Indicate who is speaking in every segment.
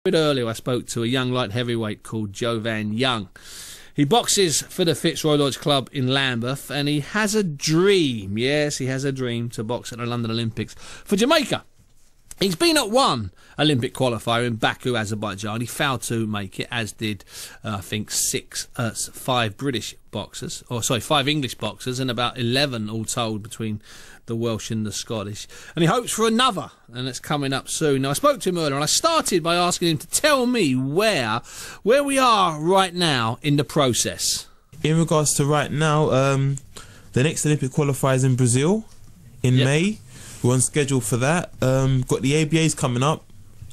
Speaker 1: bit earlier I spoke to a young light heavyweight called Jovan Young. He boxes for the Fitzroy Lodge Club in Lambeth, and he has a dream, yes, he has a dream to box at the London Olympics for Jamaica. He's been at one Olympic qualifier in Baku, Azerbaijan. He failed to make it, as did, I think, five British boxers, or sorry, 5 English boxers, and about 11 all told between the Welsh and the Scottish. And he hopes for another, and it's coming up soon. Now, I spoke to him earlier, and I started by asking him to tell me where we are right now in the process.
Speaker 2: In regards to right now, the next Olympic qualifier is in Brazil in May. We're on schedule for that. Got the ABAs coming up.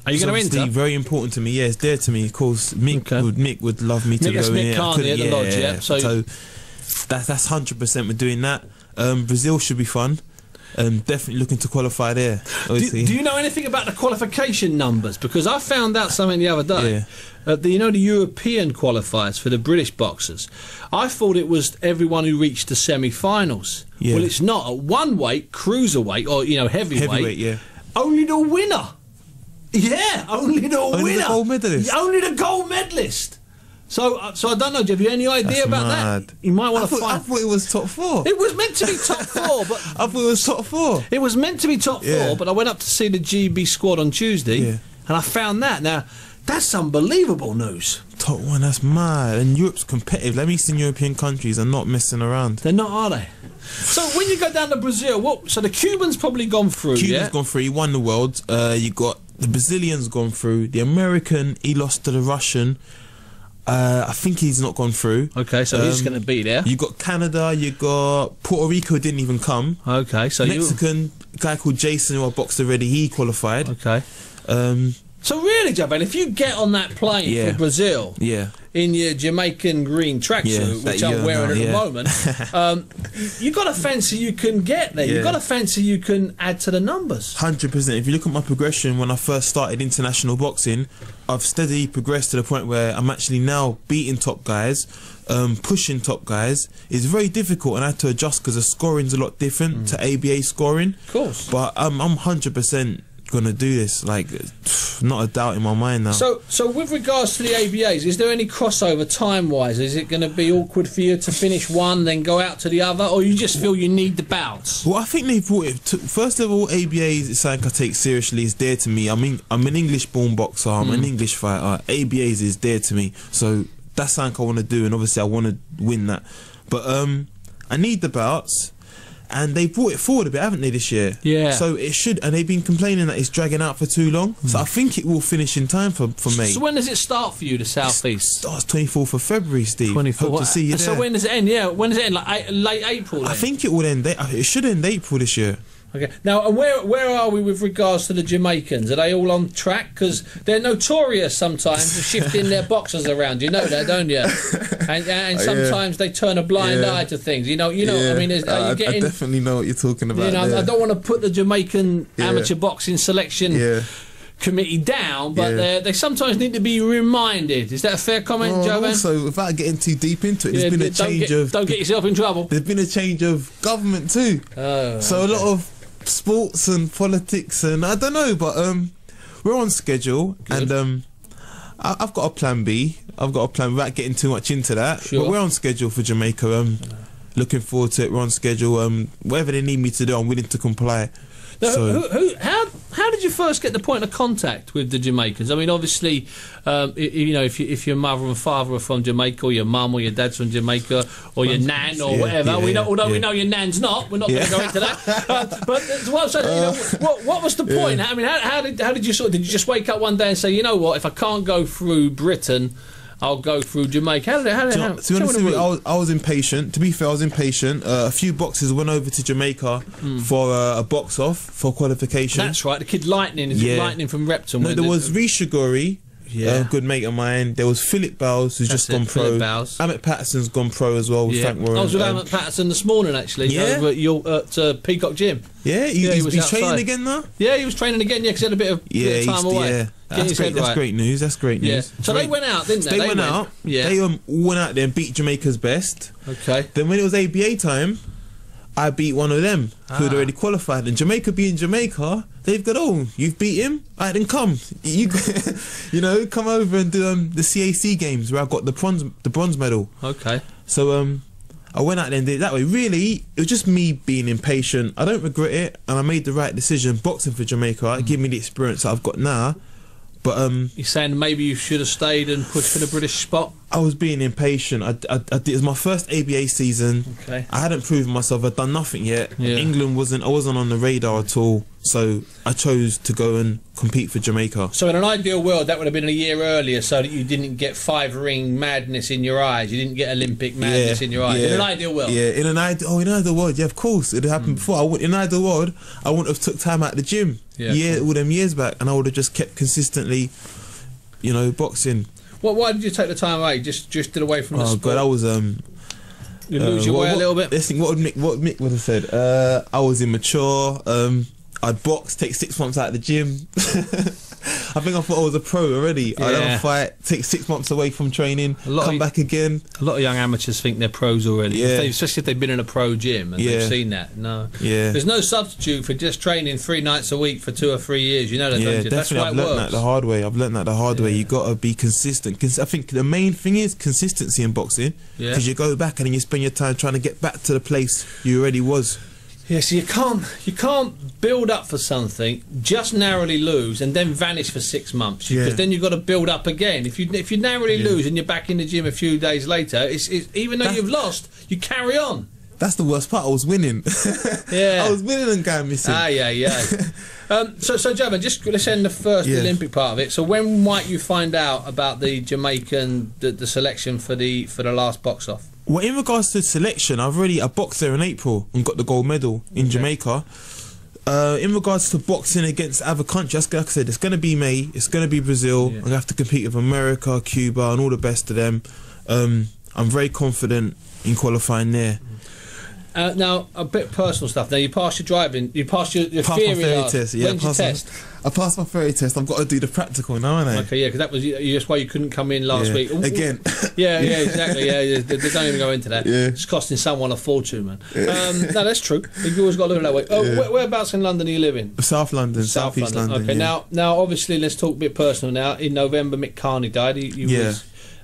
Speaker 1: Are you going to enter?
Speaker 2: Very important to me. Yeah, it's dear to me. Of course, Mick would love me to go in here.
Speaker 1: Mick at the lodge, yeah.
Speaker 2: So that's 100%. We're doing that. Brazil should be fun. Definitely looking to qualify there.
Speaker 1: Do you know anything about the qualification numbers? Because I found out something the other day. Yeah. You know, the European qualifiers for the British boxers. I thought it was everyone who reached the semi-finals. Yeah. Well, it's not. At one weight, cruiserweight, or heavyweight. Yeah. Only the winner. Yeah, only the winner.
Speaker 2: The gold medalist.
Speaker 1: Only the gold medalist. So I don't know. Do you have any idea about that? You might want to find.
Speaker 2: I thought it was top 4.
Speaker 1: It was meant to be top 4, but
Speaker 2: I thought it was top 4.
Speaker 1: It was meant to be top 4, but I went up to see the GB squad on Tuesday, and I found that. Now, that's unbelievable news.
Speaker 2: Top 1, that's mad. And Europe's competitive. Them Eastern European countries are not messing around.
Speaker 1: They're not, are they? So when you go down to Brazil, so the Cuban's probably gone through.
Speaker 2: Cuban's gone through. He won the world. You got the Brazilian's gone through. The American, he lost to the Russian. I think he's not gone through.
Speaker 1: Okay, so he's going to be there.
Speaker 2: You got Canada, you got Puerto Rico, didn't even come.
Speaker 1: Okay, so
Speaker 2: Mexican guy called Jason, who I boxed already, he qualified.
Speaker 1: Okay. So really, Jovan, if you get on that plane for Brazil, in your Jamaican green tracksuit, which I'm wearing at the moment, you got to fancy you can get there. You got to fancy you can add to the numbers.
Speaker 2: 100%. If you look at my progression when I first started international boxing, I've steadily progressed to the point where I'm actually now beating top guys, pushing top guys. It's very difficult, and I had to adjust because the scoring's a lot different to ABA scoring.
Speaker 1: Of course.
Speaker 2: But I'm 100% gonna do this, like, not a doubt in my mind now.
Speaker 1: So with regards to the ABAs, is there any crossover time-wise? Is it going to be awkward for you to finish one, then go out to the other, or you just feel you need the bouts?
Speaker 2: Well, I think they've brought it to, first of all, ABAs is something I take seriously. It's dear to me. I mean, I'm an English-born boxer. I'm an English fighter. ABAs is dear to me. So that's something I want to do, and obviously I want to win that. But I need the bouts. And they brought it forward a bit, haven't they, this year? Yeah. So it should, and they've been complaining that it's dragging out for too long. So I think it will finish in time for May.
Speaker 1: So when does it start for you, the South East?
Speaker 2: It starts 24th of February, Steve. 24th. Hope to see you there.
Speaker 1: So when does it end? Yeah, when does it end? Like late April? Then?
Speaker 2: I think it will end. It should end April this year.
Speaker 1: Okay. Now, and where are we with regards to the Jamaicans? Are they all on track? Because they're notorious sometimes for shifting their boxers around. You know that, don't you? And sometimes they turn a blind eye to things. You know. I mean, I
Speaker 2: definitely know what you're talking about.
Speaker 1: You know, I don't want to put the Jamaican amateur boxing selection committee down, but they sometimes need to be reminded. Is that a fair comment, Jovan?
Speaker 2: Also, without getting too deep into it, there's been a change of...
Speaker 1: Don't get yourself in trouble.
Speaker 2: There's been a change of government too. So a lot of sports and politics, and I don't know, but we're on schedule. Good. And I've got a plan B. I've got a plan without getting too much into that. But we're on schedule for Jamaica. Looking forward to it. We're on schedule. Whatever they need me to do, I'm willing to comply.
Speaker 1: Now, so, how did you first get the point of contact with the Jamaicans? I mean, obviously, you know, if your mother and father are from Jamaica, or your mum or your dad's from Jamaica, or your nan or whatever, we know your nan's not. We're not going to go into that. But what I'm saying, you know, what was the point? I mean, how did you did you just wake up one day and say, you know what, if I can't go through Britain, I'll go through Jamaica? To be honest with you,
Speaker 2: I was impatient. To be fair, I was impatient. A few boxers went over to Jamaica for a box-off for qualification.
Speaker 1: That's right. The kid Lightning, Lightning from Repton.
Speaker 2: No, there was Ree Shigori, a good mate of mine. There was Philip Bowles, who's just gone pro. Amit Patterson's gone pro as well with Frank Warren.
Speaker 1: I was with Amit Patterson this morning, actually, over at Peacock Gym.
Speaker 2: Yeah, he's training again now?
Speaker 1: Yeah, he was training again, because he had a bit of time away.
Speaker 2: That's great news. That's great news.
Speaker 1: So they went out, didn't they?
Speaker 2: They went out. Yeah. They went out there and beat Jamaica's best.
Speaker 1: Okay.
Speaker 2: Then when it was ABA time, I beat one of them who had already qualified, and Jamaica being Jamaica, they've got, oh, you've beat him, alright then come, you come over and do the CAC games where I got the bronze medal.
Speaker 1: Okay.
Speaker 2: So I went out there and did it that way. Really, it was just me being impatient. I don't regret it, and I made the right decision. Boxing for Jamaica, it gave me the experience that I've got now. But
Speaker 1: you're saying maybe you should have stayed and pushed for the British spot?
Speaker 2: I was being impatient. I did, it was my first ABA season.
Speaker 1: Okay.
Speaker 2: I hadn't proven myself. I'd done nothing yet.
Speaker 1: Yeah.
Speaker 2: England I wasn't on the radar at all. So I chose to go and compete for Jamaica.
Speaker 1: So in an ideal world, that would have been a year earlier, so that you didn't get 5-ring madness in your eyes. You didn't get Olympic madness in your eyes. In an ideal world.
Speaker 2: Yeah, in an ideal world, yeah, of course, it had happened before. In an ideal world, I wouldn't have took time out of the gym. All them years back, and I would have just kept consistently, boxing.
Speaker 1: Why did you take the time away? Just drifted away from the sport?
Speaker 2: God, I was
Speaker 1: you lose your way a little bit.
Speaker 2: Let's think. What Mick would have said? I was immature. I'd box, take 6 months out of the gym. I think I thought I was a pro already. I'd have a fight, take 6 months away from training, come back again.
Speaker 1: A lot of young amateurs think they're pros already, especially if they've been in a pro gym and they've seen that. No, there's no substitute for just training 3 nights a week for 2 or 3 years. You know that, don't you? That's why
Speaker 2: I've learned that the hard way. I've learned that the hard way. You got to be consistent. I think the main thing is consistency in boxing, because you go back and then you spend your time trying to get back to the place you already was.
Speaker 1: Yeah, so you can't build up for something, just narrowly lose, and then vanish for 6 months. Because then you've got to build up again. If you narrowly lose and you're back in the gym a few days later, it's even though you've lost, you carry on.
Speaker 2: That's the worst part. I was winning. I was winning and going missing.
Speaker 1: So Jovan, just let's end the first Olympic part of it. So when might you find out about the Jamaican the selection for the last box off?
Speaker 2: Well, in regards to selection, I boxed there in April and got the gold medal in Jamaica. In regards to boxing against other countries, like I said, it's going to be May, it's going to be Brazil. I'm going to have to compete with America, Cuba, and all the best of them. I'm very confident in qualifying there.
Speaker 1: Now, a bit of personal stuff. Now, you passed your driving, you passed your theory
Speaker 2: test.
Speaker 1: When's your test?
Speaker 2: I passed my theory test. I've got to do the practical now, haven't I?
Speaker 1: Okay, yeah, because that was just why you couldn't come in last week.
Speaker 2: Again.
Speaker 1: Yeah, exactly. Yeah, they don't even go into that. It's costing someone a fortune, man. No, that's true. You've always got to live that way. Whereabouts in London are you living?
Speaker 2: South London, South East London.
Speaker 1: Okay, now obviously, let's talk a bit personal now. In November, Mick Carney died.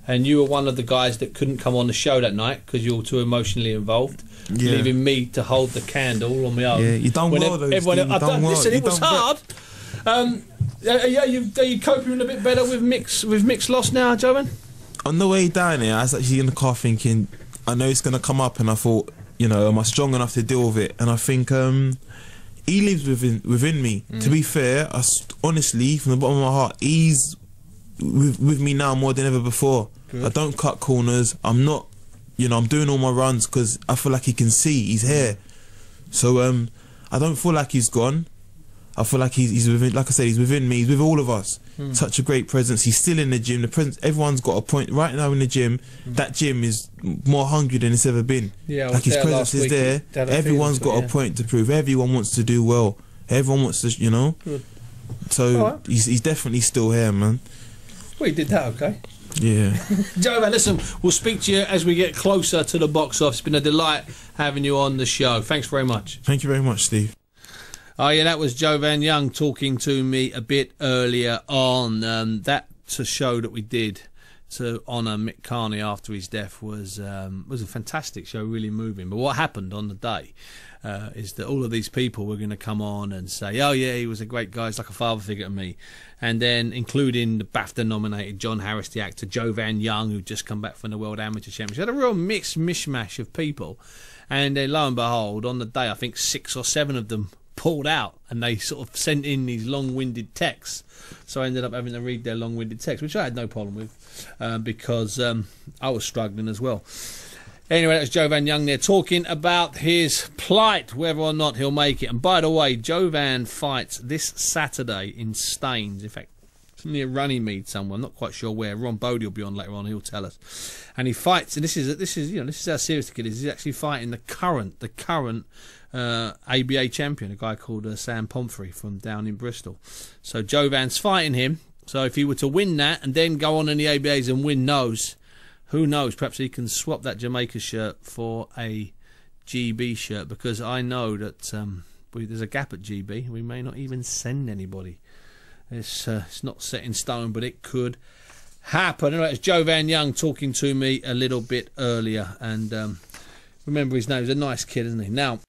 Speaker 1: And you were one of the guys that couldn't come on the show that night because you were too emotionally involved, leaving me to hold the candle on my own.
Speaker 2: Yeah, you done well though.
Speaker 1: Listen, it was hard. Are you coping a bit better with Mick's loss now, Jovan?
Speaker 2: On the way down here, I was actually in the car thinking, I know it's going to come up, and I thought, am I strong enough to deal with it? And I think he lives within me. To be fair, honestly, from the bottom of my heart, he's with me now more than ever before. Good. I don't cut corners. I'm not, I'm doing all my runs because I feel like he can see he's here. So I don't feel like he's gone. I feel like he's within, like I said, he's within me. He's with all of us. Such a great presence. He's still in the gym. The presence, everyone's got a point right now in the gym. That gym is more hungry than it's ever been. Yeah, like his presence is there. Everyone's got a point to prove. Everyone wants to do well. Everyone wants to, Good. So he's definitely still here, man.
Speaker 1: Well, he did that, okay.
Speaker 2: Yeah.
Speaker 1: Jovan, listen, we'll speak to you as we get closer to the box office. It's been a delight having you on the show. Thanks very much.
Speaker 2: Thank you very much, Steve.
Speaker 1: Oh, yeah, that was Jovan Young talking to me a bit earlier on. That's a show that we did to honour Mick Carney after his death was a fantastic show, really moving. But what happened on the day is that all of these people were going to come on and say, oh yeah, he was a great guy, he's like a father figure to me. And then including the BAFTA-nominated John Harris, the actor, Jovan Young, who'd just come back from the World Amateur Championship. Had a real mixed mishmash of people. And then lo and behold, on the day, I think 6 or 7 of them pulled out, and they sort of sent in these long-winded texts. So I ended up having to read their long-winded texts, which I had no problem with because I was struggling as well. Anyway, that's Jovan Young there talking about his plight, whether or not he'll make it. And by the way, Jovan fights this Saturday in Staines. In fact, near Runnymede somewhere. I'm not quite sure where. Ron Bodie will be on later on. He'll tell us. And he fights. And this is how serious the kid is. He's actually fighting the current ABA champion, a guy called Sam Pomfrey from down in Bristol. So Jovan's fighting him. So if he were to win that and then go on in the ABAs and win those, who knows? Perhaps he can swap that Jamaica shirt for a GB shirt, because I know that there's a gap at GB. We may not even send anybody. It's not set in stone, but it could happen. Anyway, it's Jovan Young talking to me a little bit earlier, and remember his name. He's a nice kid, isn't he? Now,